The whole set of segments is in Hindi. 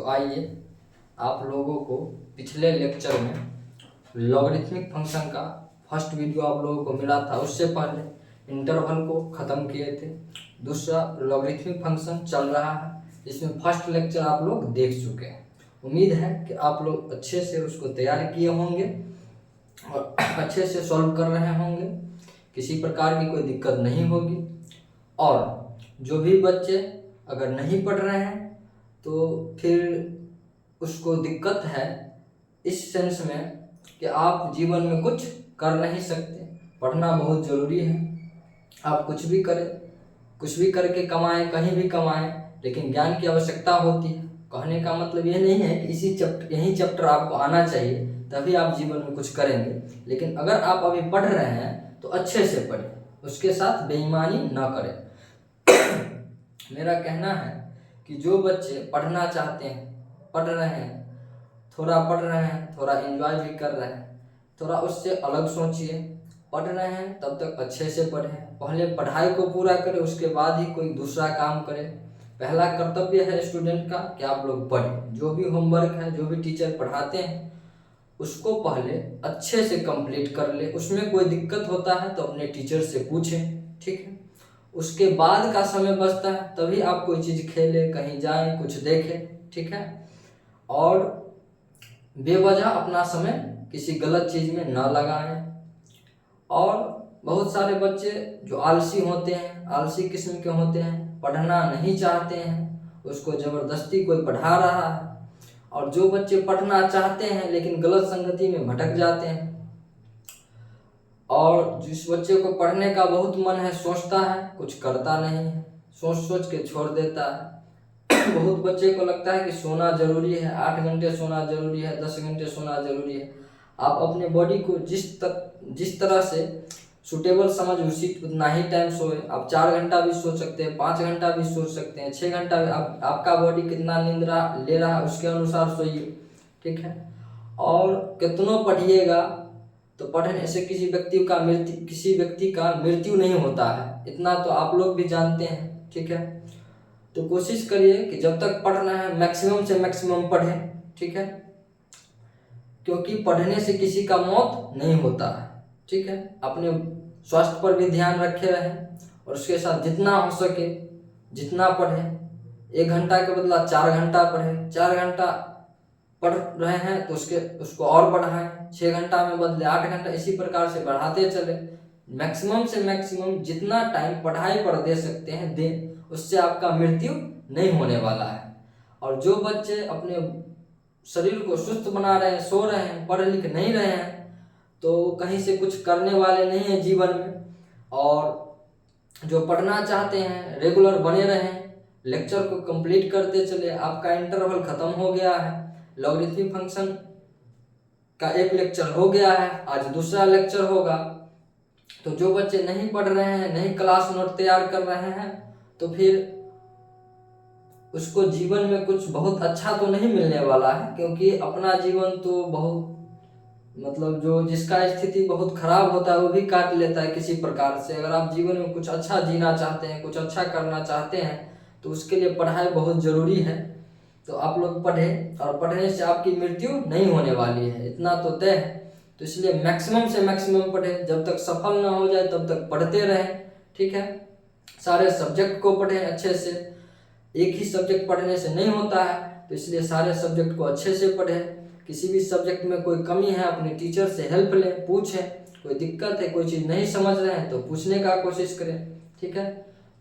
आइए आप लोगों को पिछले लेक्चर में लॉगरिथमिक फंक्शन का फर्स्ट वीडियो आप लोगों को मिला था, उससे पहले इंटरवल को ख़त्म किए थे। दूसरा लॉगरिथमिक फंक्शन चल रहा है, इसमें फर्स्ट लेक्चर आप लोग देख चुके हैं। उम्मीद है कि आप लोग अच्छे से उसको तैयार किए होंगे और अच्छे से सॉल्व कर रहे होंगे, किसी प्रकार की कोई दिक्कत नहीं होगी। और जो भी बच्चे अगर नहीं पढ़ रहे हैं तो फिर उसको दिक्कत है इस सेंस में कि आप जीवन में कुछ कर नहीं सकते। पढ़ना बहुत ज़रूरी है। आप कुछ भी करें, कुछ भी करके कमाएं, कहीं भी कमाएं, लेकिन ज्ञान की आवश्यकता होती है। कहने का मतलब ये नहीं है कि यही चैप्टर आपको आना चाहिए तभी आप जीवन में कुछ करेंगे। लेकिन अगर आप अभी पढ़ रहे हैं तो अच्छे से पढ़ें, उसके साथ बेईमानी ना करें। मेरा कहना है कि जो बच्चे पढ़ना चाहते हैं, पढ़ रहे हैं, थोड़ा पढ़ रहे हैं, थोड़ा एंजॉय भी कर रहे हैं, थोड़ा उससे अलग सोचिए। पढ़ रहे हैं तब तक अच्छे से पढ़ें, पहले पढ़ाई को पूरा करें, उसके बाद ही कोई दूसरा काम करें। पहला कर्तव्य है स्टूडेंट का कि आप लोग पढ़ें। जो भी होमवर्क है, जो भी टीचर पढ़ाते हैं उसको पहले अच्छे से कंप्लीट कर ले। उसमें कोई दिक्कत होता है तो अपने टीचर से पूछें, ठीक है। उसके बाद का समय बचता है तभी आप कोई चीज़ खेलें, कहीं जाएं, कुछ देखें, ठीक है। और बेवजह अपना समय किसी गलत चीज़ में ना लगाएं। और बहुत सारे बच्चे जो आलसी होते हैं, आलसी किस्म के होते हैं, पढ़ना नहीं चाहते हैं, उसको ज़बरदस्ती कोई पढ़ा रहा है। और जो बच्चे पढ़ना चाहते हैं लेकिन गलत संगति में भटक जाते हैं। और जिस बच्चे को पढ़ने का बहुत मन है, सोचता है, कुछ करता नहीं है, सोच सोच के छोड़ देता है। बहुत बच्चे को लगता है कि सोना जरूरी है, 8 घंटे सोना जरूरी है, 10 घंटे सोना जरूरी है। आप अपने बॉडी को जिस तरह से सूटेबल समझ उतना ही टाइम सोए। आप 4 घंटा भी सो सकते हैं, 5 घंटा भी सो सकते हैं, 6 घंटा भी। आपका बॉडी कितना नींद ले रहा है उसके अनुसार सोइए, ठीक है। और कितनों पढ़िएगा तो पढ़ने से किसी व्यक्ति का मृत्यु नहीं होता है, इतना तो आप लोग भी जानते हैं, ठीक है। तो कोशिश करिए कि जब तक पढ़ना है मैक्सिमम से मैक्सिमम पढ़ें, ठीक है, क्योंकि पढ़ने से किसी का मौत नहीं होता है, ठीक है। अपने स्वास्थ्य पर भी ध्यान रखे रहें और उसके साथ जितना हो सके जितना पढ़ें। 1 घंटा के बदला 4 घंटा पढ़ें। 4 घंटा पढ़ रहे हैं तो उसको और बढ़ाएं। 6 घंटा में बदले 8 घंटा, इसी प्रकार से बढ़ाते चले। मैक्सिमम से मैक्सिमम जितना टाइम पढ़ाई पर दे सकते हैं दें, उससे आपका मृत्यु नहीं होने वाला है। और जो बच्चे अपने शरीर को सुस्त बना रहे हैं, सो रहे हैं, पढ़ लिख नहीं रहे हैं, तो कहीं से कुछ करने वाले नहीं हैं जीवन में। और जो पढ़ना चाहते हैं रेगुलर बने रहें, लेक्चर को कंप्लीट करते चले। आपका इंटरवल ख़त्म हो गया है, लॉगरिथमिक फंक्शन का एक लेक्चर हो गया है, आज दूसरा लेक्चर होगा। तो जो बच्चे नहीं पढ़ रहे हैं, नहीं क्लास नोट तैयार कर रहे हैं, तो फिर उसको जीवन में कुछ बहुत अच्छा तो नहीं मिलने वाला है। क्योंकि अपना जीवन तो बहुत जो जिसका स्थिति बहुत खराब होता है वो भी काट लेता है किसी प्रकार से। अगर आप जीवन में कुछ अच्छा जीना चाहते हैं, कुछ अच्छा करना चाहते हैं, तो उसके लिए पढ़ाई बहुत ज़रूरी है। तो आप लोग पढ़ें, और पढ़ने से आपकी मृत्यु नहीं होने वाली है, इतना तो तय है। तो इसलिए मैक्सिमम से मैक्सिमम पढ़ें, जब तक सफल ना हो जाए तब तक पढ़ते रहें, ठीक है। सारे सब्जेक्ट को पढ़ें अच्छे से। एक ही सब्जेक्ट पढ़ने से नहीं होता है, तो इसलिए सारे सब्जेक्ट को अच्छे से पढ़ें। किसी भी सब्जेक्ट में कोई कमी है अपने टीचर से हेल्प लें, पूछें। कोई दिक्कत है, कोई चीज़ नहीं समझ रहे हैं तो पूछने का कोशिश करें, ठीक है।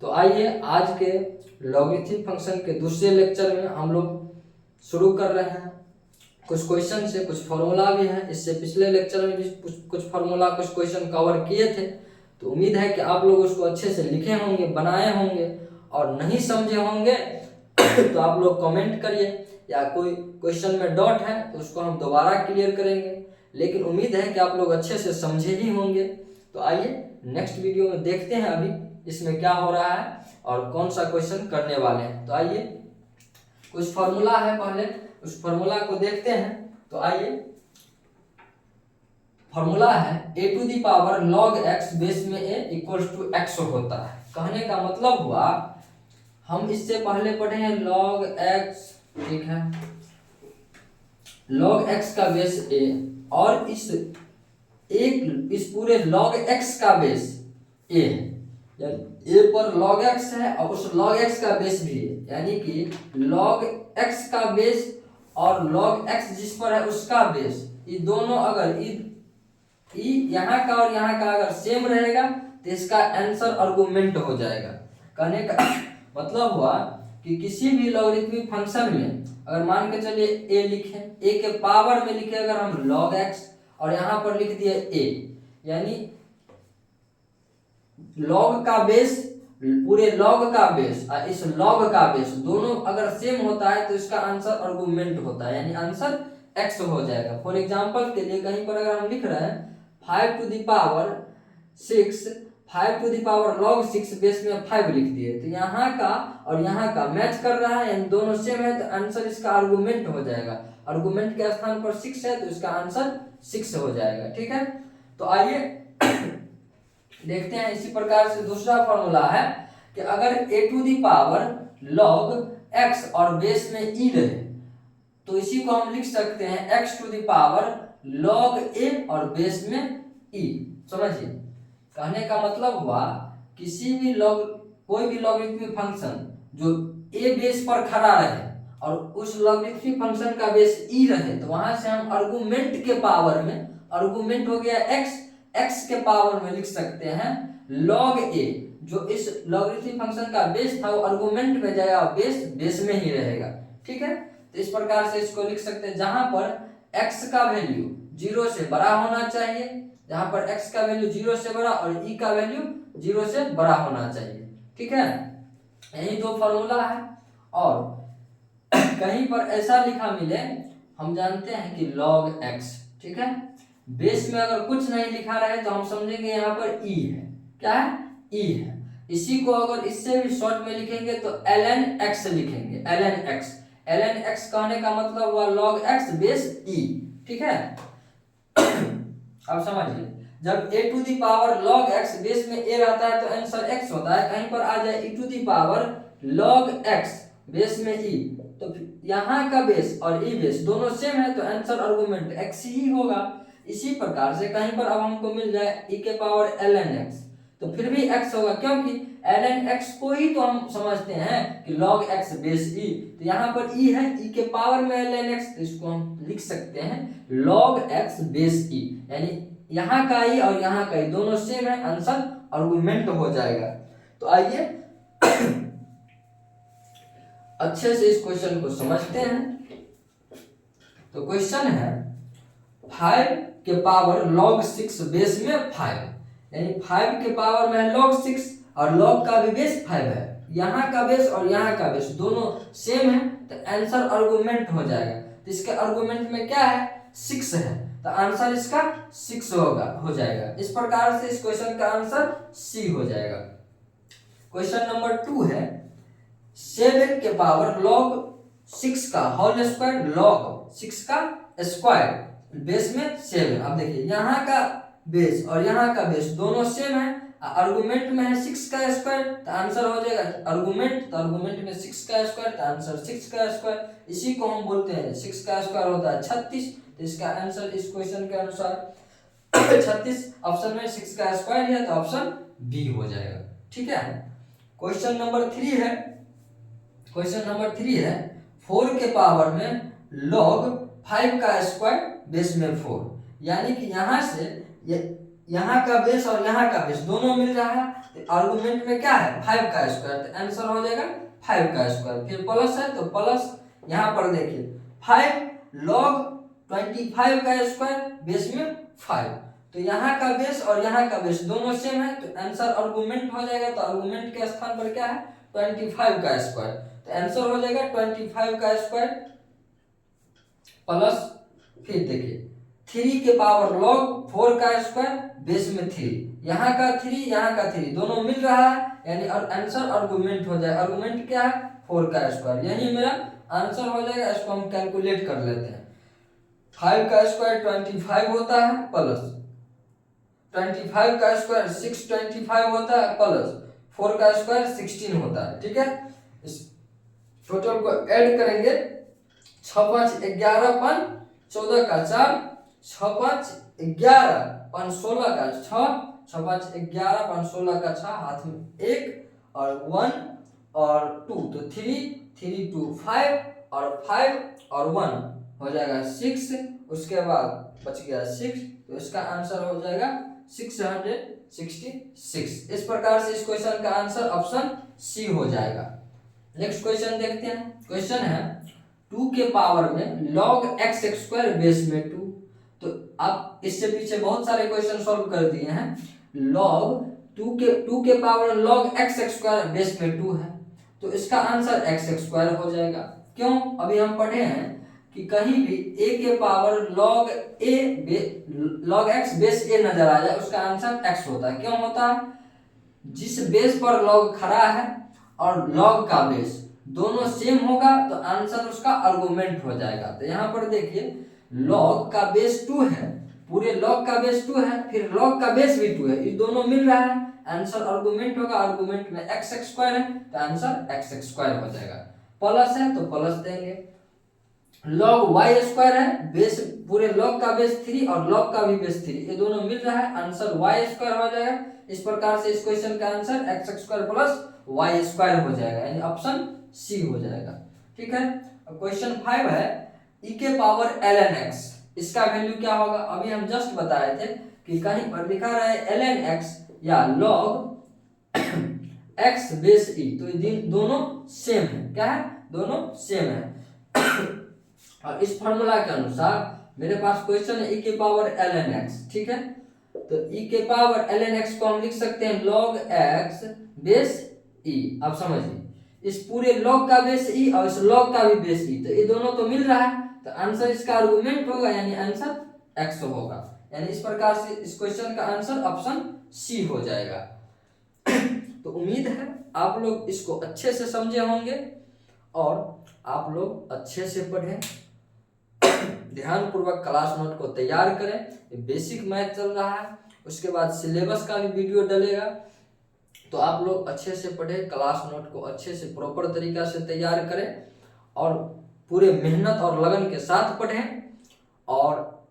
तो आइए आज के लॉगरिथमिक फंक्शन के दूसरे लेक्चर में हम लोग शुरू कर रहे हैं। कुछ क्वेश्चन से कुछ फार्मूला भी है। इससे पिछले लेक्चर में भी कुछ फार्मूला, कुछ क्वेश्चन कवर किए थे। तो उम्मीद है कि आप लोग उसको अच्छे से लिखे होंगे, बनाए होंगे। और नहीं समझे होंगे तो आप लोग कमेंट करिए, या कोई क्वेश्चन में डॉट है तो उसको हम दोबारा क्लियर करेंगे। लेकिन उम्मीद है कि आप लोग अच्छे से समझे ही होंगे। तो आइए नेक्स्ट वीडियो में देखते हैं अभी इसमें क्या हो रहा है और कौन सा क्वेश्चन करने वाले हैं। तो आइए, कुछ फार्मूला है, पहले उस फार्मूला को देखते हैं। तो आइए, फार्मूला है a⁴ log x बेस में a = x होता है। कहने का मतलब हुआ, हम इससे पहले पढ़े हैं log x ठीक है। log x का बेस a और इस पूरे log x का बेस a है, यानी a पर log x है और उस log x का बेस भी है, यानी कि log x का बेस और log x जिस पर है उसका बेस, ये दोनों अगर यहाँ का और यहाँ का अगर सेम रहेगा तो इसका आंसर आर्गुमेंट हो जाएगा। कहने का मतलब हुआ कि किसी भी लॉगरिथमिक फंक्शन में अगर मान के चलिए a लिखे, a के पावर में लिखे अगर हम log x और यहाँ पर लिख दिए a, यानी log का बेस, पूरे log का बेस और इस log का बेस दोनों अगर सेम होता है तो इसका आंसर आर्गुमेंट होता है, यानी आंसर x हो जाएगा। फॉर एग्जांपल के लिए कहीं पर अगर हम लिख रहे हैं 5 to the power 6, 5 to the power log 6 base में 5 लिख दिए, तो यहाँ का और यहाँ का मैच कर रहा है, यानी दोनों सेम है, तो आंसर इसका आर्गुमेंट हो जाएगा। आर्गुमेंट के स्थान पर 6 है तो इसका आंसर 6 हो जाएगा। ठीक है, तो आइए देखते हैं। इसी प्रकार से दूसरा फॉर्मूला है कि अगर a to the power log x और बेस में e रहे तो इसी को हम लिख सकते हैं x to the power log a और बेस में e। समझिए, कहने का मतलब हुआ किसी भी कोई भी लॉगरिथमिक फंक्शन जो a बेस पर खड़ा रहे और उस लॉगरिथमिक फंक्शन का बेस e रहे तो वहां से हम आर्गुमेंट के पावर में, आर्गुमेंट हो गया x के पावर में लिख सकते हैं log a, जो इस लॉगरिथमिक फंक्शन का बेस था वो आर्गुमेंट में जाएगा और बेस में ही रहेगा। ठीक है, तो इस प्रकार से इसको लिख सकते हैं, जहां पर x का वैल्यू 0 से बड़ा होना चाहिए, जहां पर x का वैल्यू 0 से बड़ा और e का वैल्यू 0 से बड़ा होना चाहिए। ठीक है, यही दो फॉर्मूला है। और कहीं पर ऐसा लिखा मिले, हम जानते हैं कि log x, ठीक है, बेस में अगर कुछ नहीं लिखा रहे तो हम समझेंगे यहाँ पर e है। क्या है? e है। इसी को अगर इससे भी शॉर्ट में लिखेंगे तो ln x लिखेंगे, ln x। ln x कहने का मतलब हुआ log x बेस e। ठीक है, अब समझिए, जब a to the power log x base में a रहता है तो आंसर x होता है। कहीं पर आ जाए e to the power log x base में e, तो यहाँ का बेस और e बेस दोनों सेम है तो आंसर आर्गुमेंट x ही होगा। इसी प्रकार से कहीं पर अब हमको मिल जाए e के पावर ln x तो फिर भी x होगा, क्योंकि ln x को ही तो हम समझते हैं कि log x बेस e, तो यहाँ पर e है, e के पावर में ln x, तो इसको हम लिख सकते हैं log x बेस e, यानी यहाँ का e और यहाँ का e दोनों सेम है, आंसर आर्गुमेंट हो जाएगा। तो आइए अच्छे से इस क्वेश्चन को समझते हैं। तो क्वेश्चन है 5 के पावर log 6 बेस में 5, यानी 5 के पावर में log 6 और log का भी बेस 5 है, यहाँ का बेस और यहाँ का बेस दोनों सेम है तो आंसर आर्गुमेंट हो जाएगा। तो इसके आर्गुमेंट में क्या है? 6 है, तो आंसर इसका 6 हो जाएगा। इस प्रकार से इस क्वेश्चन का आंसर सी हो जाएगा। क्वेश्चन नंबर 2 है 7 के पावर log 6 का होल स्क्वायर log 6 का स्क्वायर बेस में 7। अब देखिए, यहाँ का बेस और यहाँ का बेस दोनों सेम है, आर्गुमेंट में है 6 का स्क्वायर तो आंसर हो जाएगा आर्गुमेंट, तो आर्गुमेंट में 6 का स्क्वायर तो आंसर 6 का स्क्वायर। इसी को हम बोलते हैं 6 का स्क्वायर होता है 36, तो इसका आंसर इस क्वेश्चन के अनुसार 36 ऑप्शन में 6 का स्क्वायर है तो ऑप्शन बी हो जाएगा। ठीक है, क्वेश्चन नंबर 3 है, क्वेश्चन नंबर 3 है 4 के पावर में log 5 का स्क्वायर बेस में 4, यानी कि यहाँ से यहाँ का बेस और यहाँ का बेस दोनों मिल रहा है तो आर्गुमेंट में क्या है? 5 का स्क्वायर, तो आंसर हो जाएगा 5 का स्क्वायर। फिर प्लस है तो प्लस, यहाँ पर देखिए 5 log 25 का स्क्वायर बेस में 5, तो यहाँ का बेस और यहाँ का बेस दोनों सेम है तो आंसर आर्गुमेंट हो जाएगा। तो आर्गुमेंट के स्थान पर क्या है? 25 का स्क्वायर, तो आंसर हो जाएगा 25 का स्क्वायर प्लस, फिर देखिए 3 के पावर log 4 का स्क्वायर बेस में 3, यहाँ का 3 यहाँ का 3 दोनों मिल रहा है, यानी आंसर आर्गुमेंट हो जाए। आर्गुमेंट क्या है? 4 का स्क्वायर, यही मेरा आंसर हो जाएगा। इसको हम कैलकुलेट कर लेते हैं। 5 का स्क्वायर 25 होता है प्लस 25 का स्क्वायर 625 होता है प्लस 4 का स्क्वायर 16 होता है। ठीक है, इस टोटल को ऐड करेंगे 6 5 11 5 14 का 4, 6 5 11 5 16 का 6, 6 5 11 5 16 का 6, हाथ में 1 और 1 और 2, तो 3 3 2 5 और 5 और 1 हो जाएगा 6। उसके बाद बच गया 6, तो इसका आंसर हो जाएगा 666। इस प्रकार से इस क्वेश्चन का आंसर ऑप्शन सी हो जाएगा। नेक्स्ट क्वेश्चन देखते हैं। क्वेश्चन है 2 के पावर में log x स्क्वायर बेस में 2। तो आप इससे पीछे बहुत सारे क्वेश्चन सॉल्व कर दिए हैं। log 2 के power log x square base में 2 है, तो इसका आंसर x स्क्वायर हो जाएगा। क्यों? अभी हम पढ़े हैं कि कहीं भी a के power log x base a नजर आ जाए उसका आंसर x होता है। क्यों होता है? जिस बेस पर log खड़ा है और log का बेस दोनों सेम होगा तो आंसर उसका आर्गुमेंट हो जाएगा। तो यहाँ पर देखिए log का बेस 2 है, पूरे log का बेस 2 है, फिर log का बेस भी 2 है, ये दोनों मिल रहा है, आंसर आर्गुमेंट होगा। आर्गुमेंट में x स्क्वायर है तो आंसर x स्क्वायर हो जाएगा। प्लस है तो प्लस देंगे। log y स्क्वायर है, बेस पूरे log का बेस 3 और log का भी बेस 3, ये दोनों मिल रहा है, आंसर y स्क्वायर हो जाएगा। इस प्रकार से इस क्वेश्चन का answer x square plus y square हो जाएगा, यानी ऑप्शन सी हो जाएगा। ठीक है। अब क्वेश्चन 5 है e के पावर ln x, इसका वैल्यू क्या होगा? अभी हम जस्ट बताए थे कि कहीं पर लिखा रहा है ln x या log x बेस e, तो ये दोनों सेम है। क्या है? दोनों सेम है। और इस फॉर्मूला के अनुसार मेरे पास क्वेश्चन है e के पावर ln x, ठीक है। तो e के पावर ln x को हम लिख सकते हैं log x बेस e। अब समझिए, इस पूरे log का बेस e और इस log का भी बेस e, तो ये दोनों तो मिल रहा है, तो आंसर इसका आर्गुमेंट होगा, यानी आंसर x होगा। यानी इस प्रकार से इस क्वेश्चन का आंसर ऑप्शन सी हो जाएगा। तो उम्मीद है आप लोग इसको अच्छे से समझे होंगे और आप लोग अच्छे से पढ़ें, ध्यान पूर्वक क्लास नोट को तैयार करें। बेसिक मैथ चल रहा है, उसके बाद सिलेबस का भी वीडियो डलेगा, तो आप लोग अच्छे से पढ़ें, क्लास नोट को अच्छे से प्रॉपर तरीका से तैयार करें और पूरे मेहनत और लगन के साथ पढ़ें और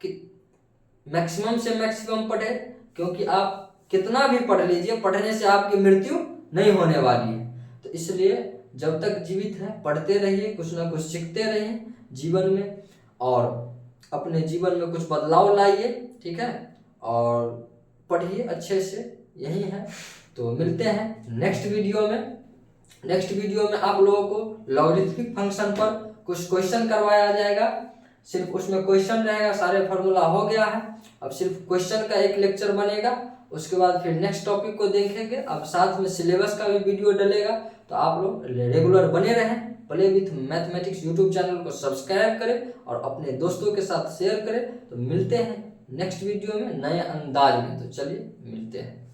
मैक्सिमम से मैक्सिमम पढ़ें, क्योंकि आप कितना भी पढ़ लीजिए, पढ़ने से आपकी मृत्यु नहीं होने वाली है। तो इसलिए जब तक जीवित है पढ़ते रहिए, कुछ ना कुछ सीखते रहिए जीवन में और अपने जीवन में कुछ बदलाव लाइए। ठीक है, और पढ़िए अच्छे से, यही है। तो मिलते हैं नेक्स्ट वीडियो में। नेक्स्ट वीडियो में आप लोगों को लॉगरिथमिक फंक्शन पर कुछ क्वेश्चन करवाया जाएगा, सिर्फ उसमें क्वेश्चन रहेगा, सारे फार्मूला हो गया है, अब सिर्फ क्वेश्चन का एक लेक्चर बनेगा। उसके बाद फिर नेक्स्ट टॉपिक को देखेंगे, अब साथ में सिलेबस का भी वीडियो डलेगा। तो आप लोग रेगुलर बने रहें, play with mathematics YouTube channel को सब्सक्राइब करें और अपने दोस्तों के साथ शेयर करें। तो मिलते हैं नेक्स्ट वीडियो में नए अंदाज में। तो चलिए मिलते हैं।